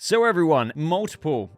So everyone, multiple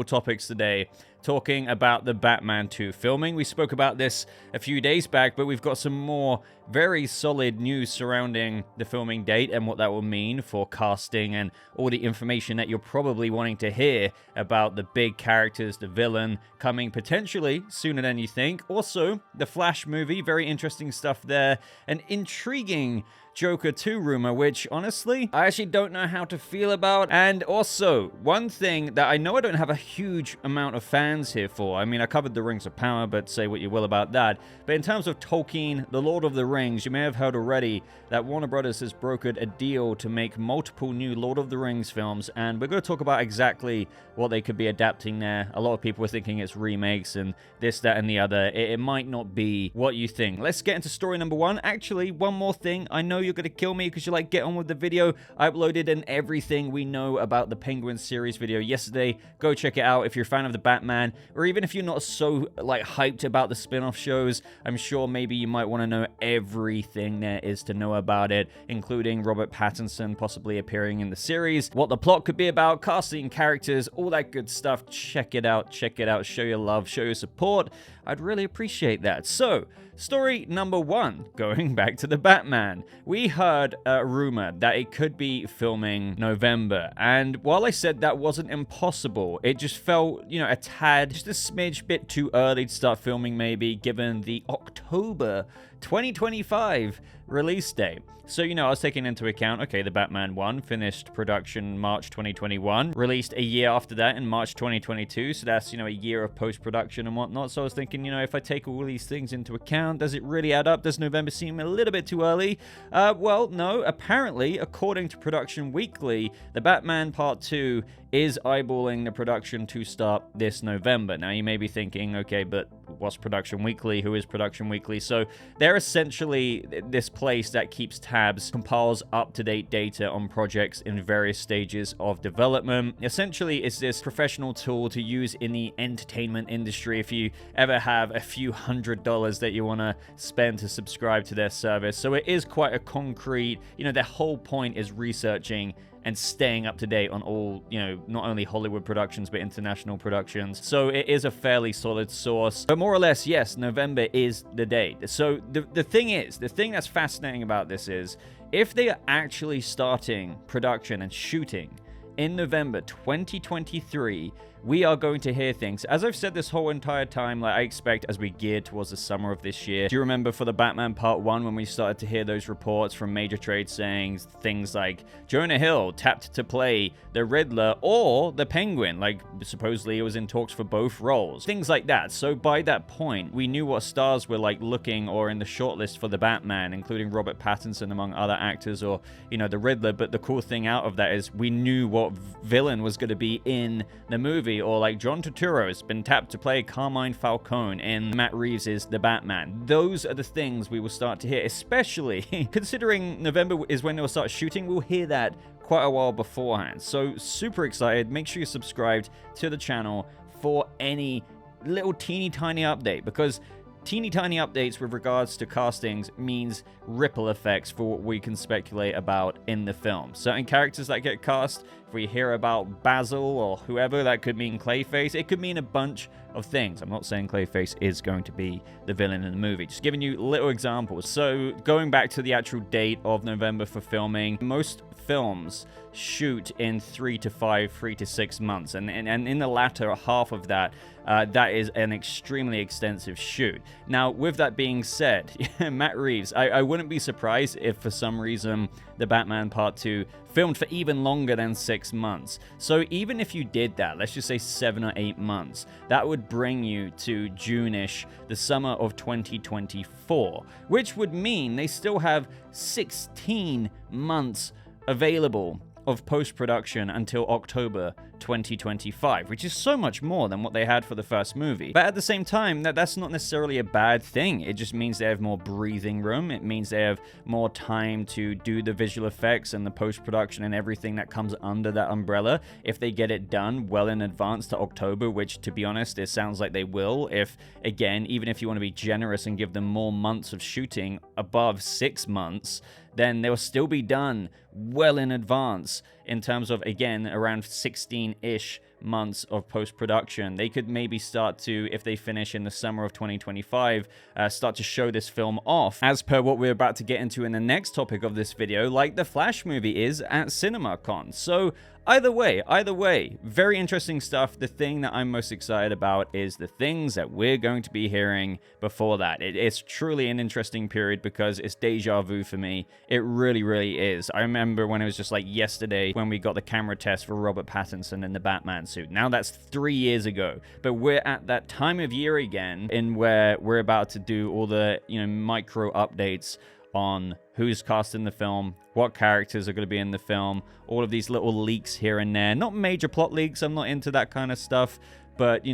topics today talking about the Batman 2 filming. We spoke about this a few days back, but we've got some more very solid news surrounding the filming date and what that will mean for casting and all the information that you're probably wanting to hear about the big characters, the villain, coming potentially sooner than you think. Also, the Flash movie, very interesting stuff there. An intriguing Joker 2 rumor, which honestly, I actually don't know how to feel about. And also, one thing that I know I don't have a huge amount of fans here for. I mean, I covered the Rings of Power, but say what you will about that. But in terms of Tolkien, the Lord of the Rings, you may have heard already that Warner Brothers has brokered a deal to make multiple new Lord of the Rings films, and we're going to talk about exactly what they could be adapting there. A lot of people are thinking it's remakes and this, that, and the other. It might not be what you think. Let's get into story number one. Actually, one more thing. I know you're going to kill me because you're like, get on with the video. I uploaded an everything we know about the Penguin series video yesterday. Go check it out if you're a fan of the Batman, or even if you're not so like hyped about the spin-off shows. I'm sure maybe you might want to know everything there is to know about it, including Robert Pattinson possibly appearing in the series, what the plot could be about, casting characters, all that good stuff. Check it out, show your love, show your support. I'd really appreciate that. So, story number one, going back to the Batman. We heard a rumor that it could be filming November, and while I said that wasn't impossible, it just felt, a tad, just a smidge bit too early to start filming maybe, given the October 2025 release date. So, I was taking into account, okay, the Batman 1 finished production March 2021, released a year after that in March 2022, so that's, a year of post-production and whatnot. So I was thinking, if I take all these things into account, does it really add up? Does November seem a little bit too early? Well, no. Apparently, according to Production Weekly, the Batman Part 2 is eyeballing the production to start this November. Now, you may be thinking, okay, but what's Production Weekly? Who is Production Weekly? So they're essentially this place that keeps tabs, compiles up-to-date data on projects in various stages of development. Essentially, it's this professional tool to use in the entertainment industry if you ever have a few $100s that you want to spend to subscribe to their service. So it is quite a concrete, their whole point is researching and staying up to date on all, not only Hollywood productions, but international productions. So it is a fairly solid source. But more or less, yes, November is the date. So the thing that's fascinating about this is, if they are actually starting production and shooting in November 2023, we are going to hear things. As I've said this whole entire time, I expect as we gear towards the summer of this year. Do you remember for the Batman Part 1 when we started to hear those reports from major trade saying things like Jonah Hill tapped to play the Riddler or the Penguin, supposedly it was in talks for both roles. Things like that. So by that point, we knew what stars were looking or in the shortlist for the Batman, including Robert Pattinson among other actors, or, the Riddler. But the cool thing out of that is we knew what villain was going to be in the movie. Or John Turturro has been tapped to play Carmine Falcone in Matt Reeves' The Batman. Those are the things we will start to hear, especially considering November is when they'll start shooting. We'll hear that quite a while beforehand. So super excited. Make sure you're subscribed to the channel for any little teeny tiny update, because teeny tiny updates with regards to castings means ripple effects for what we can speculate about in the film. Certain characters that get cast, if we hear about Basil or whoever, that could mean Clayface. It could mean a bunch of things. I'm not saying Clayface is going to be the villain in the movie, just giving you little examples. So going back to the actual date of November for filming, most films shoot in 3 to 6 months, and in the latter half of that, that is an extremely extensive shoot. Now, with that being said, Matt Reeves, I wouldn't be surprised if for some reason the Batman Part 2 filmed for even longer than 6 months. So even if you did that, let's just say 7 or 8 months, that would bring you to June-ish, the summer of 2024, which would mean they still have 16 months available of post-production until October 2025, which is so much more than what they had for the first movie. But at the same time, that's not necessarily a bad thing. It just means they have more breathing room. It means they have more time to do the visual effects and the post-production and everything that comes under that umbrella. If they get it done well in advance to October, which, to be honest, it sounds like they will. If, again, even if you want to be generous and give them more months of shooting above 6 months, then they'll still be done well in advance in terms of, again, around 16-ish months of post-production. They could maybe start to, if they finish in the summer of 2025, start to show this film off, as per what we're about to get into in the next topic of this video, like the Flash movie is at CinemaCon. So either way, very interesting stuff. The thing that I'm most excited about is the things that we're going to be hearing before that. It's truly an interesting period because it's deja vu for me. It really, really is. I remember when it was just like yesterday when we got the camera test for Robert Pattinson in the Batman suit. Now that's 3 years ago, but we're at that time of year again in where we're about to do all the, micro updates on who's cast in the film, what characters are going to be in the film, all of these little leaks here and there. Not major plot leaks, I'm not into that kind of stuff, but,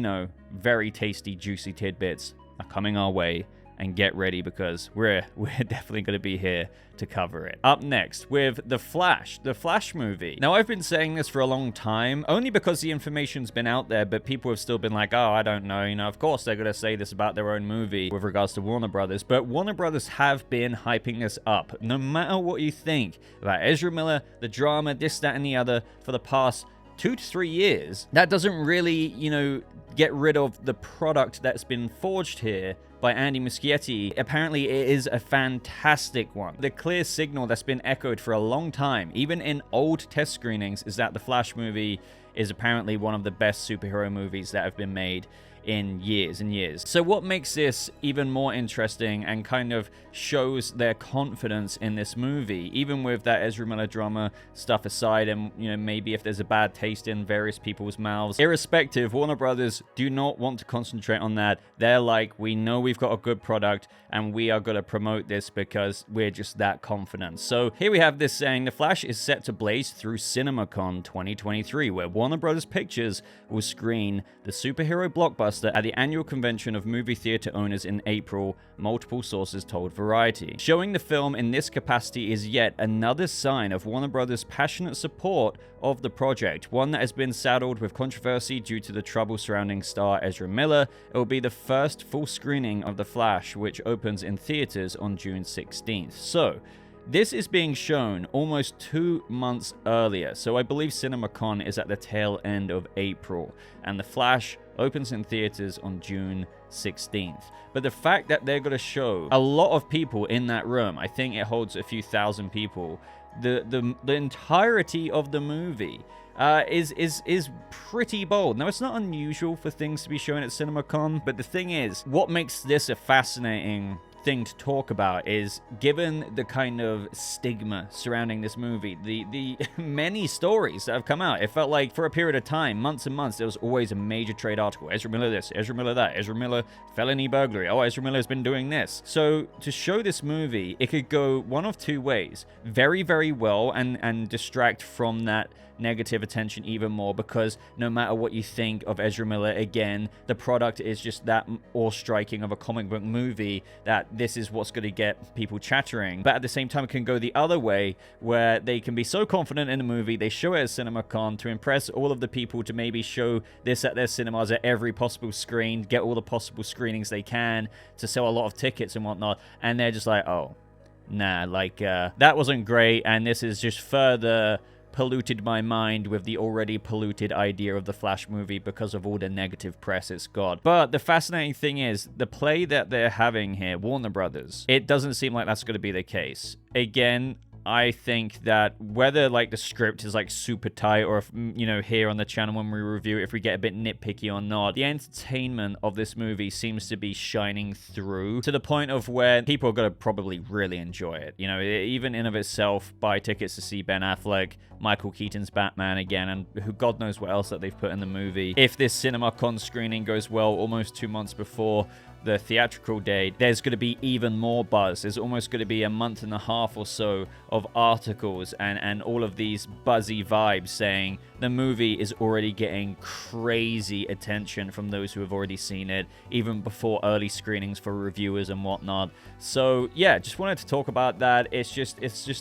very tasty, juicy tidbits are coming our way. And get ready because we're definitely going to be here to cover it. Up next with The Flash movie. Now, I've been saying this for a long time, only because the information's been out there, but people have still been like, oh, I don't know, of course they're going to say this about their own movie with regards to Warner Brothers, but Warner Brothers have been hyping this up. No matter what you think about Ezra Miller, the drama, this, that, and the other, for the past 2 to 3 years, that doesn't really, get rid of the product that's been forged here by Andy Muschietti. Apparently, it is a fantastic one. The clear signal that's been echoed for a long time, even in old test screenings, is that the Flash movie is apparently one of the best superhero movies that have been made in years and years. So what makes this even more interesting and kind of shows their confidence in this movie, even with that Ezra Miller drama stuff aside, and maybe if there's a bad taste in various people's mouths, irrespective, Warner Brothers do not want to concentrate on that. They're like, we know we've got a good product and we are going to promote this because we're just that confident. So here we have this saying, The Flash is set to blaze through CinemaCon 2023, where Warner Brothers Pictures will screen the superhero blockbuster at the annual convention of movie theater owners in April, multiple sources told Variety. Showing the film in this capacity is yet another sign of Warner Brothers' passionate support of the project, one that has been saddled with controversy due to the trouble surrounding star Ezra Miller. It will be the first full screening of The Flash, which opens in theaters on June 16th. So, this is being shown almost 2 months earlier, so I believe CinemaCon is at the tail end of April, and The Flash opens in theaters on June 16th. But the fact that they're going to show a lot of people in that room, I think it holds a few thousand people, the entirety of the movie is pretty bold. Now, it's not unusual for things to be shown at CinemaCon, but the thing is, what makes this a fascinating thing to talk about is, given the kind of stigma surrounding this movie, the many stories that have come out, it felt like for a period of time, months and months, there was always a major trade article. Ezra Miller this, Ezra Miller that, Ezra Miller felony burglary. Oh, Ezra Miller's been doing this. So to show this movie, it could go one of two ways. Very, very well and distract from that negative attention even more, because no matter what you think of Ezra Miller, again, the product is just that awe-striking of a comic book movie that this is what's going to get people chattering. But at the same time, it can go the other way, where they can be so confident in the movie, they show it at CinemaCon to impress all of the people, to maybe show this at their cinemas at every possible screen, get all the possible screenings they can to sell a lot of tickets and whatnot, and they're just like, oh, nah, like, that wasn't great, and this is just further polluted my mind with the already polluted idea of the Flash movie because of all the negative press it's got. But the fascinating thing is, the play that they're having here, Warner Brothers, it doesn't seem like that's going to be the case. Again, I think that whether like the script is like super tight, or if, here on the channel when we review it, if we get a bit nitpicky or not, the entertainment of this movie seems to be shining through to the point of where people are going to probably really enjoy it. Even in of itself, buy tickets to see Ben Affleck, Michael Keaton's Batman again, and who God knows what else that they've put in the movie. If this CinemaCon screening goes well, almost 2 months before the theatrical date, there's going to be even more buzz. There's almost going to be a month and a half or so of articles and all of these buzzy vibes saying the movie is already getting crazy attention from those who have already seen it, even before early screenings for reviewers and whatnot. So yeah, just wanted to talk about that. It's just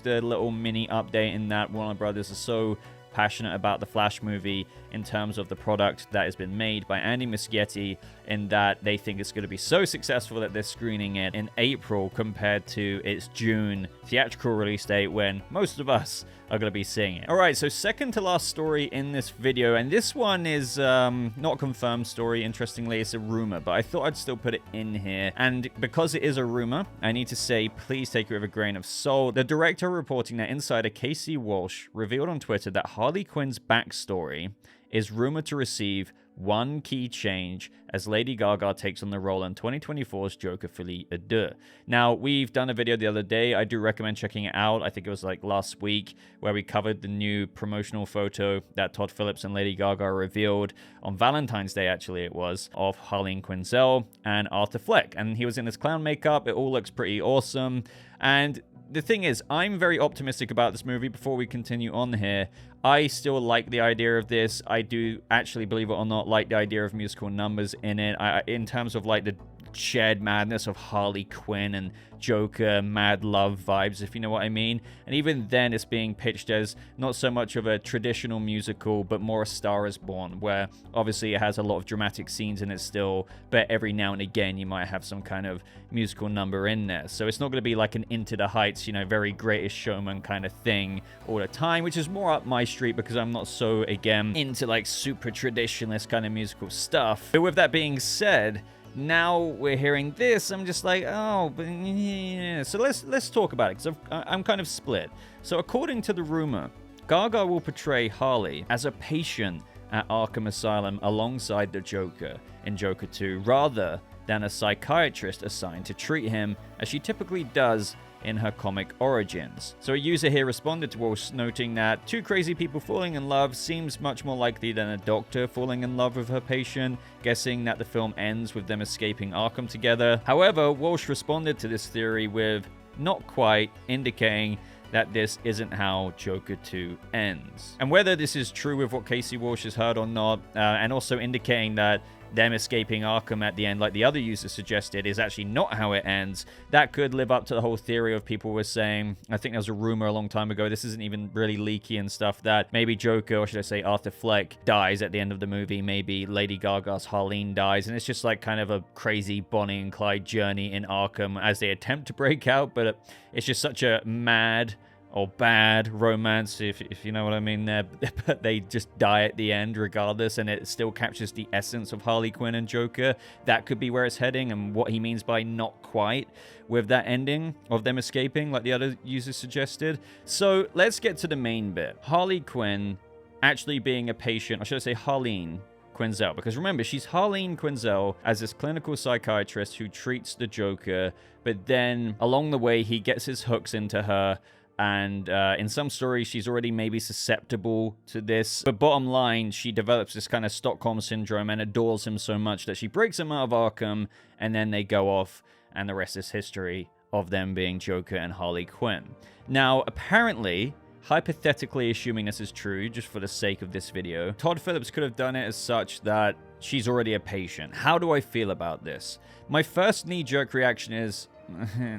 a little mini update in that Warner Brothers are so passionate about the Flash movie in terms of the product that has been made by Andy Muschietti, in that they think it's going to be so successful that they're screening it in April compared to its June theatrical release date, when most of us are going to be seeing it. All right, so second to last story in this video, and this one is not a confirmed story. Interestingly, it's a rumor, but I thought I'd still put it in here. And because it is a rumor, I need to say, please take it with a grain of salt. The director reporting that insider Casey Walsh revealed on Twitter that Harley Quinn's backstory is rumored to receive one key change as Lady Gaga takes on the role in 2024's Joker Folie Deux. Now, we've done a video the other day. I do recommend checking it out. I think it was like last week where we covered the new promotional photo that Todd Phillips and Lady Gaga revealed on Valentine's Day, actually it was, of Harley Quinzel and Arthur Fleck. And he was in his clown makeup. It all looks pretty awesome. And the thing is, I'm very optimistic about this movie. Before we continue on here, I still like the idea of this. I do actually, believe it or not, like the idea of musical numbers in it. In terms of like the shared madness of Harley Quinn and Joker, mad love vibes, if you know what I mean. And even then, it's being pitched as not so much of a traditional musical, but more a Star is Born, where obviously it has a lot of dramatic scenes in it still, but every now and again you might have some kind of musical number in there. So it's not going to be like an Into the Heights, you know, very Greatest Showman kind of thing all the time, which is more up my street because I'm not so, again, into like super traditionalist kind of musical stuff. But with that being said, now we're hearing this, I'm just like, oh, but yeah. So let's talk about it, because I'm kind of split. So according to the rumor, Gaga will portray Harley as a patient at Arkham Asylum alongside the Joker in Joker 2, rather than a psychiatrist assigned to treat him, as she typically does in her comic origins. So a user here responded to Walsh, noting that two crazy people falling in love seems much more likely than a doctor falling in love with her patient, guessing that the film ends with them escaping Arkham together. However, Walsh responded to this theory with not quite, indicating that this isn't how Joker 2 ends. And whether this is true with what Casey Walsh has heard or not, and also indicating that them escaping Arkham at the end, like the other user suggested, is actually not how it ends, that could live up to the whole theory of people were saying, I think there was a rumor a long time ago, this isn't even really leaky and stuff, that maybe Joker, or should I say Arthur Fleck, dies at the end of the movie, maybe Lady Gaga's Harleen dies, and it's just like kind of a crazy Bonnie and Clyde journey in Arkham as they attempt to break out, but it's just such a mad or bad romance, if you know what I mean there, but they just die at the end regardless, and it still captures the essence of Harley Quinn and Joker. That could be where it's heading, and what he means by not quite with that ending of them escaping, like the other users suggested. So let's get to the main bit. Harley Quinn actually being a patient, or should I say Harleen Quinzel, because remember, she's Harleen Quinzel as this clinical psychiatrist who treats the Joker, but then along the way he gets his hooks into her. And in some stories, she's already maybe susceptible to this. But bottom line, she develops this kind of Stockholm syndrome and adores him so much that she breaks him out of Arkham, and then they go off, and the rest is history of them being Joker and Harley Quinn. Now, apparently, hypothetically assuming this is true, just for the sake of this video, Todd Phillips could have done it as such that she's already a patient. How do I feel about this? My first knee-jerk reaction is,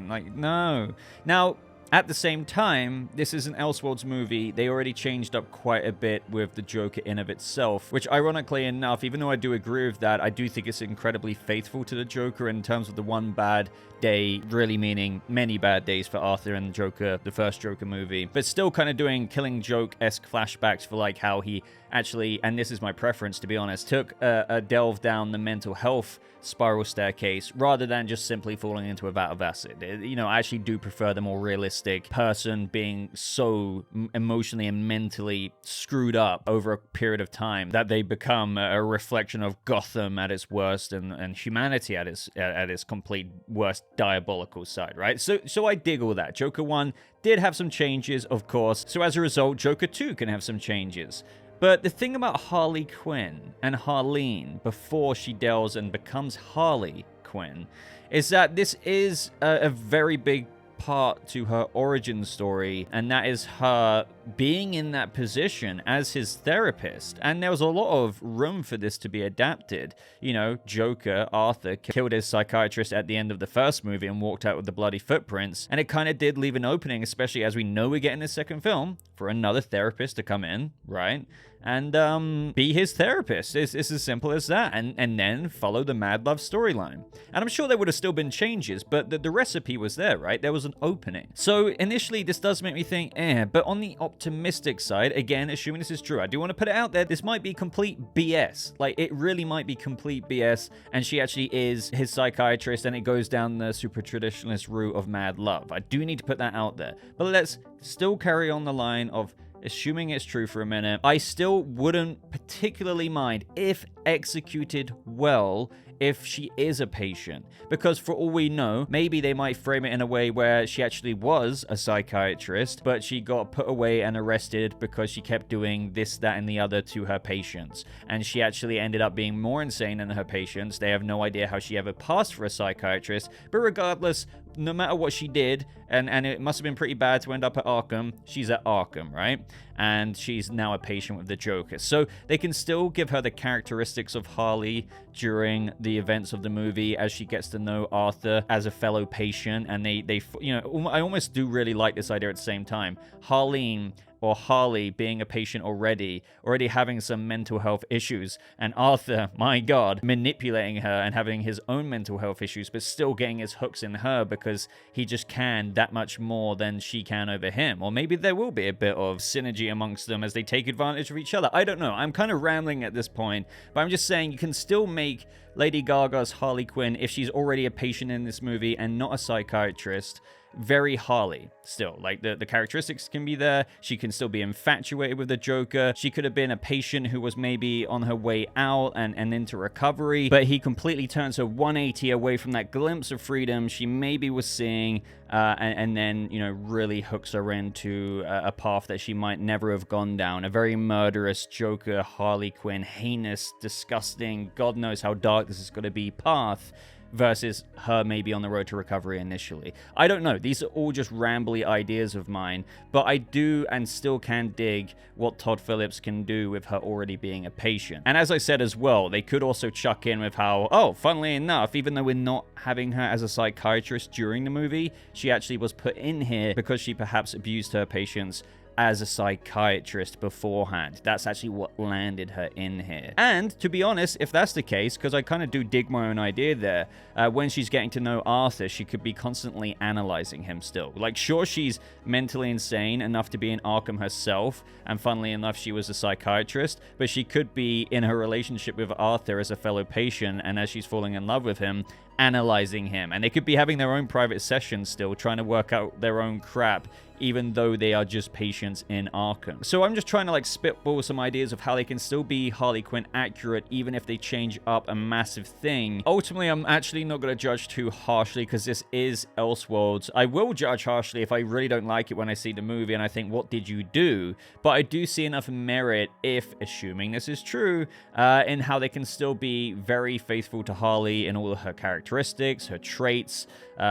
like, no. Now, at the same time, this is an Elseworlds movie. They already changed up quite a bit with the Joker in of itself, which ironically enough, even though I do agree with that, I do think it's incredibly faithful to the Joker in terms of the one bad day, really meaning many bad days for Arthur and Joker, the first Joker movie, but still kind of doing Killing Joke-esque flashbacks for like how he actually, and this is my preference to be honest, took a delve down the mental health spiral staircase rather than just simply falling into a vat of acid. You know, I actually do prefer the more realistic person being so emotionally and mentally screwed up over a period of time that they become a reflection of Gotham at its worst and humanity at its complete worst diabolical side, right? So I dig all that. Joker 1 did have some changes, of course, so as a result, Joker 2 can have some changes. But the thing about Harley Quinn and Harleen before she delves and becomes Harley Quinn is that this is a very big part to her origin story, and that is her being in that position as his therapist. And there was a lot of room for this to be adapted. You know, Joker, Arthur, killed his psychiatrist at the end of the first movie and walked out with the bloody footprints, and it kind of did leave an opening, especially as we know we get in the second film, for another therapist to come in, right? And be his therapist. It's as simple as that. And then follow the Mad Love storyline. And I'm sure there would have still been changes, but the recipe was there, right? There was an opening. So initially, this does make me think, but on the optimistic side, again, assuming this is true, I do want to put it out there, this might be complete BS. Like, it really might be complete BS, and she actually is his psychiatrist, and it goes down the super traditionalist route of mad love. I do need to put that out there. But let's still carry on the line of assuming it's true for a minute. I still wouldn't particularly mind, if executed well, if she is a patient, because for all we know, maybe they might frame it in a way where she actually was a psychiatrist, but she got put away and arrested because she kept doing this, that, and the other to her patients, and she actually ended up being more insane than her patients. They have no idea how she ever passed for a psychiatrist, but regardless, no matter what she did, and it must have been pretty bad to end up at Arkham, she's at Arkham, right? And she's now a patient with the Joker. So they can still give her the characteristics of Harley during the events of the movie as she gets to know Arthur as a fellow patient. And they you know, I almost do really like this idea at the same time. Harley being a patient already having some mental health issues, and Arthur, my God, manipulating her and having his own mental health issues, but still getting his hooks in her because he just can that much more than she can over him. Or maybe there will be a bit of synergy amongst them as they take advantage of each other. I don't know. I'm kind of rambling at this point, but I'm just saying you can still make Lady Gaga's Harley Quinn, if she's already a patient in this movie and not a psychiatrist, very Harley still. Like, the characteristics can be there. She can still be infatuated with the Joker. She could have been a patient who was maybe on her way out and into recovery, but he completely turns her 180 away from that glimpse of freedom she maybe was seeing, and then, you know, really hooks her into a path that she might never have gone down. A very murderous Joker, Harley Quinn, heinous, disgusting, God knows how dark this is going to be path, versus her maybe on the road to recovery initially. I don't know. These are all just rambly ideas of mine, but I do and still can dig what Todd Phillips can do with her already being a patient. And as I said as well, they could also chuck in with how, oh, funnily enough, even though we're not having her as a psychiatrist during the movie, she actually was put in here because she perhaps abused her patients as a psychiatrist beforehand. That's actually what landed her in here. And to be honest, if that's the case, because I kind of do dig my own idea there, when she's getting to know Arthur, she could be constantly analyzing him still. Like, sure, she's mentally insane enough to be in Arkham herself, and funnily enough, she was a psychiatrist, but she could be in her relationship with Arthur as a fellow patient, and as she's falling in love with him, analyzing him. And they could be having their own private sessions still, trying to work out their own crap, even though they are just patients in Arkham. So I'm just trying to, like, spitball some ideas of how they can still be Harley Quinn accurate, even if they change up a massive thing. Ultimately, I'm actually not going to judge too harshly, because this is Elseworlds. I will judge harshly if I really don't like it when I see the movie and I think, what did you do? But I do see enough merit, if assuming this is true, in how they can still be very faithful to Harley in all of her characteristics, her traits,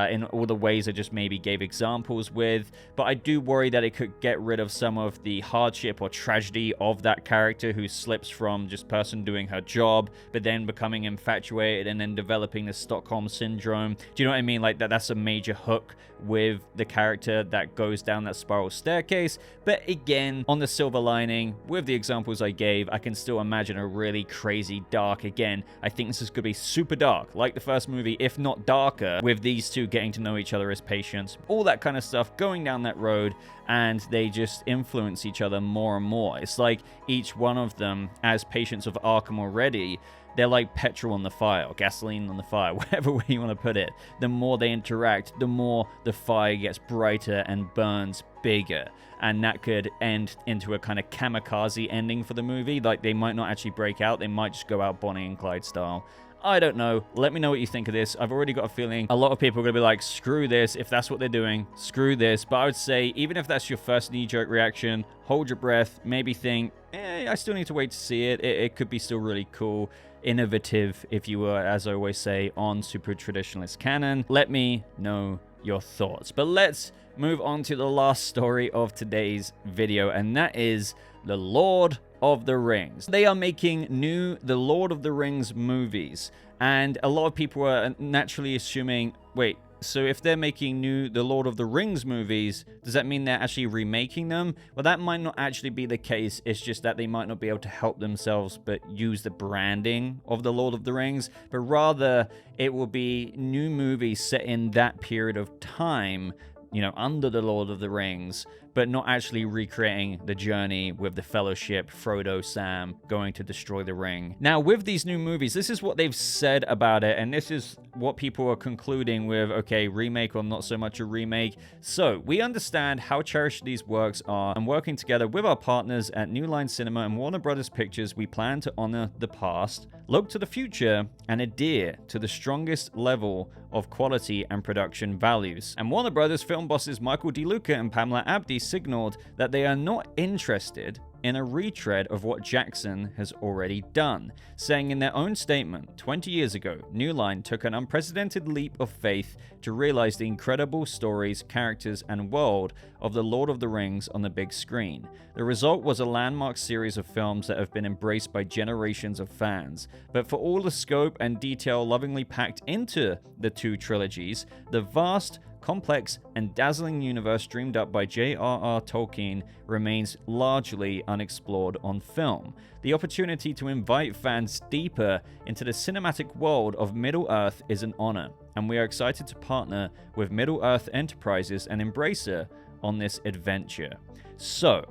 in all the ways I just maybe gave examples with. But I do worry that it could get rid of some of the hardship or tragedy of that character who slips from just person doing her job, but then becoming infatuated and then developing the Stockholm syndrome. Do you know what I mean? Like, that's a major hook with the character that goes down that spiral staircase. But again, on the silver lining, with the examples I gave, I can still imagine a really crazy dark. Again, I think this is going to be super dark, like the first movie, if not darker, with these two getting to know each other as patients, all that kind of stuff going down that road, and they just influence each other more and more. It's like each one of them, as patients of Arkham already, they're like petrol on the fire, or gasoline on the fire, whatever way you want to put it. The more they interact, the more the fire gets brighter and burns bigger. And that could end into a kind of kamikaze ending for the movie. Like, they might not actually break out, they might just go out Bonnie and Clyde style. I don't know. Let me know what you think of this. I've already got a feeling a lot of people are going to be like, screw this. If that's what they're doing, screw this. But I would say, even if that's your first knee-jerk reaction, hold your breath, maybe think, I still need to wait to see it. It could be still really cool, innovative, if you were, as I always say, on super traditionalist canon. Let me know your thoughts. But let's move on to the last story of today's video, and that is the Lord of the Rings. They are making new The Lord of the Rings movies, and a lot of people are naturally assuming, wait, so if they're making new The Lord of the Rings movies, does that mean they're actually remaking them? Well, that might not actually be the case. It's just that they might not be able to help themselves but use the branding of The Lord of the Rings, but rather it will be new movies set in that period of time, you know, under The Lord of the Rings, but not actually recreating the journey with the Fellowship, Frodo, Sam, going to destroy the ring. Now, with these new movies, this is what they've said about it, and this is what people are concluding with, okay, remake or not so much a remake. So, we understand how cherished these works are, and working together with our partners at New Line Cinema and Warner Brothers Pictures, we plan to honor the past, look to the future, and adhere to the strongest level of quality and production values. And Warner Brothers film bosses Michael DeLuca and Pamela Abdi signaled that they are not interested in a retread of what Jackson has already done, saying in their own statement, 20 years ago, New Line took an unprecedented leap of faith to realize the incredible stories, characters, and world of The Lord of the Rings on the big screen. The result was a landmark series of films that have been embraced by generations of fans. But for all the scope and detail lovingly packed into the two trilogies, the vast, complex, and dazzling universe dreamed up by J.R.R. Tolkien remains largely unexplored on film. The opportunity to invite fans deeper into the cinematic world of Middle-earth is an honor, and we are excited to partner with Middle-earth Enterprises and Embracer on this adventure. So,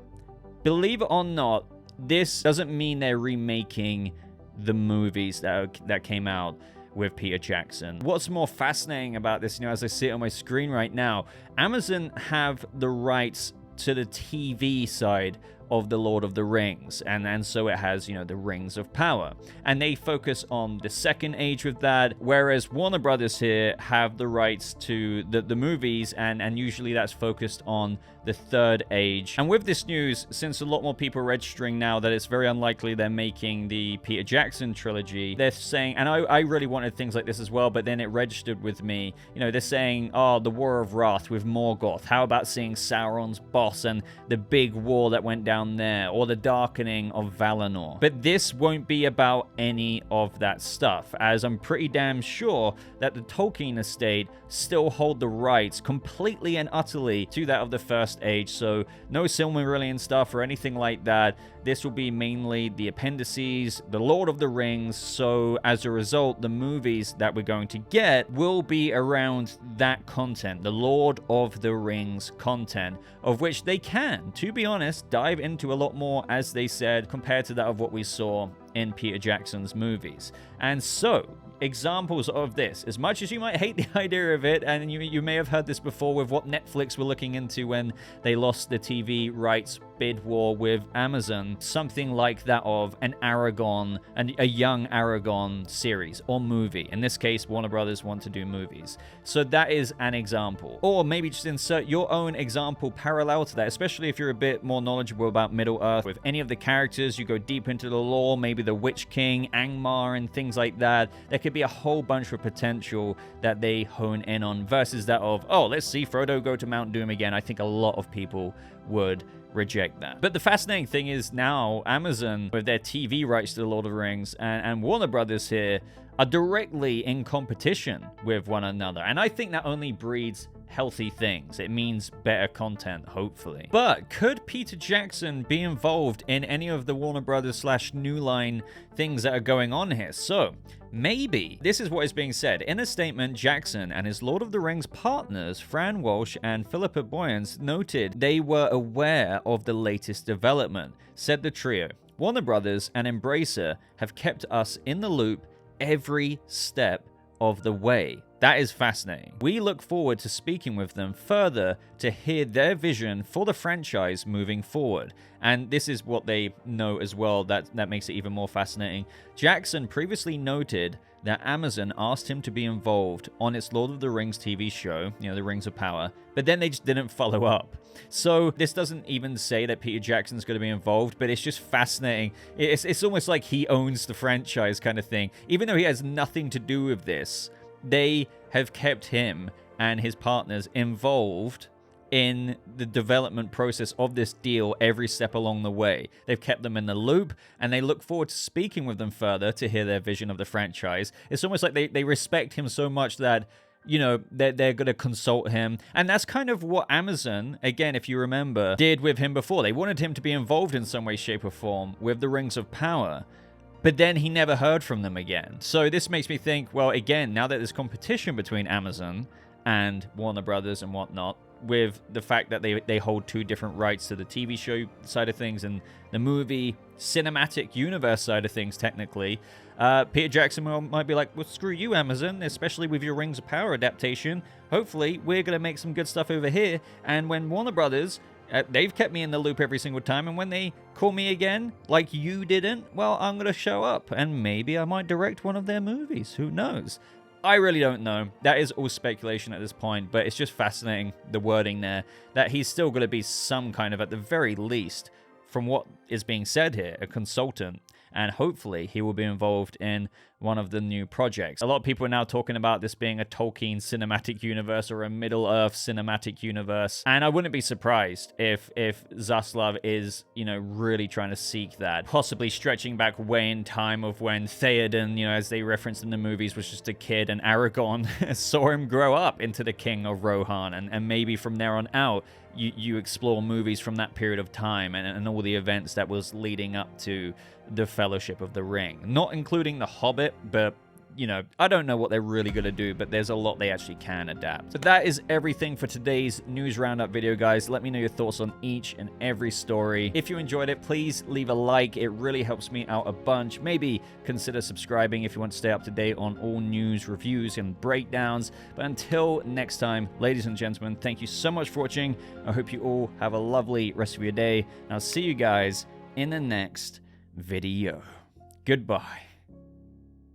believe it or not, this doesn't mean they're remaking the movies that came out with Peter Jackson. What's more fascinating about this, as I see it on my screen right now, Amazon have the rights to the TV side of The Lord of the Rings, and so it has, the Rings of Power. And they focus on the second age with that, whereas Warner Brothers here have the rights to the movies, and usually that's focused on the third age. And with this news, since a lot more people are registering now that it's very unlikely they're making the Peter Jackson trilogy, they're saying, and I really wanted things like this as well, but then it registered with me, they're saying, the War of Wrath with Morgoth, how about seeing Sauron's boss and the big war that went down there, or the darkening of Valinor. But this won't be about any of that stuff, as I'm pretty damn sure that the Tolkien estate still hold the rights completely and utterly to that of the First Age, so no Silmarillion stuff or anything like that. This will be mainly the appendices, the Lord of the Rings, so as a result, the movies that we're going to get will be around that content, the Lord of the Rings content, of which they can, to be honest, dive into a lot more, as they said, compared to that of what we saw in Peter Jackson's movies. And so, examples of this, as much as you might hate the idea of it, and you may have heard this before with what Netflix were looking into when they lost the TV rights bid war with Amazon, something like that of an Aragon, and a young Aragon series or movie. In this case, Warner Brothers want to do movies. So that is an example. Or maybe just insert your own example parallel to that, especially if you're a bit more knowledgeable about Middle-earth. With any of the characters, you go deep into the lore, maybe the Witch King, Angmar, and things like that. There could be a whole bunch of potential that they hone in on versus that of, let's see Frodo go to Mount Doom again. I think a lot of people would reject that. But the fascinating thing is now Amazon, with their TV rights to The Lord of the Rings, and Warner Brothers here, are directly in competition with one another. And I think that only breeds healthy things. It means better content, hopefully. But could Peter Jackson be involved in any of the Warner Brothers / New Line things that are going on here? So, maybe. This is what is being said. In a statement, Jackson and his Lord of the Rings partners, Fran Walsh and Philippa Boyens, noted they were aware of the latest development. Said the trio, Warner Brothers and Embracer have kept us in the loop every step of the way. That is fascinating. We look forward to speaking with them further to hear their vision for the franchise moving forward. And this is what they know as well, that makes it even more fascinating. Jackson previously noted that Amazon asked him to be involved on its Lord of the Rings TV show, the Rings of Power, but then they just didn't follow up. So this doesn't even say that Peter Jackson's going to be involved, but it's just fascinating. It's almost like he owns the franchise kind of thing. Even though he has nothing to do with this, they have kept him and his partners involved in the development process of this deal every step along the way. They've kept them in the loop, and they look forward to speaking with them further to hear their vision of the franchise. It's almost like they respect him so much that, they're going to consult him. And that's kind of what Amazon, again, if you remember, did with him before. They wanted him to be involved in some way, shape, or form with the Rings of Power. But then he never heard from them again. So this makes me think, well, again, now that there's competition between Amazon and Warner Brothers and whatnot, with the fact that they hold two different rights to the TV show side of things and the movie cinematic universe side of things, technically. Peter Jackson might be like, well, screw you, Amazon, especially with your Rings of Power adaptation. Hopefully, we're going to make some good stuff over here. And when Warner Brothers, they've kept me in the loop every single time, and when they call me again, like you didn't, well, I'm going to show up, and maybe I might direct one of their movies. Who knows? I really don't know. That is all speculation at this point, but it's just fascinating, the wording there, that he's still going to be some kind of, at the very least, from what is being said here, a consultant, and hopefully he will be involved in one of the new projects. A lot of people are now talking about this being a Tolkien cinematic universe or a Middle-earth cinematic universe, and I wouldn't be surprised if Zaslav is, really trying to seek that, possibly stretching back way in time of when Theoden, as they referenced in the movies, was just a kid, and Aragorn saw him grow up into the king of Rohan, and maybe from there on out, you explore movies from that period of time and all the events that was leading up to the Fellowship of the Ring. Not including The Hobbit, but, I don't know what they're really going to do, but there's a lot they actually can adapt. So that is everything for today's news roundup video, guys. Let me know your thoughts on each and every story. If you enjoyed it, please leave a like. It really helps me out a bunch. Maybe consider subscribing if you want to stay up to date on all news, reviews, and breakdowns. But until next time, ladies and gentlemen, thank you so much for watching. I hope you all have a lovely rest of your day, and I'll see you guys in the next video. Goodbye.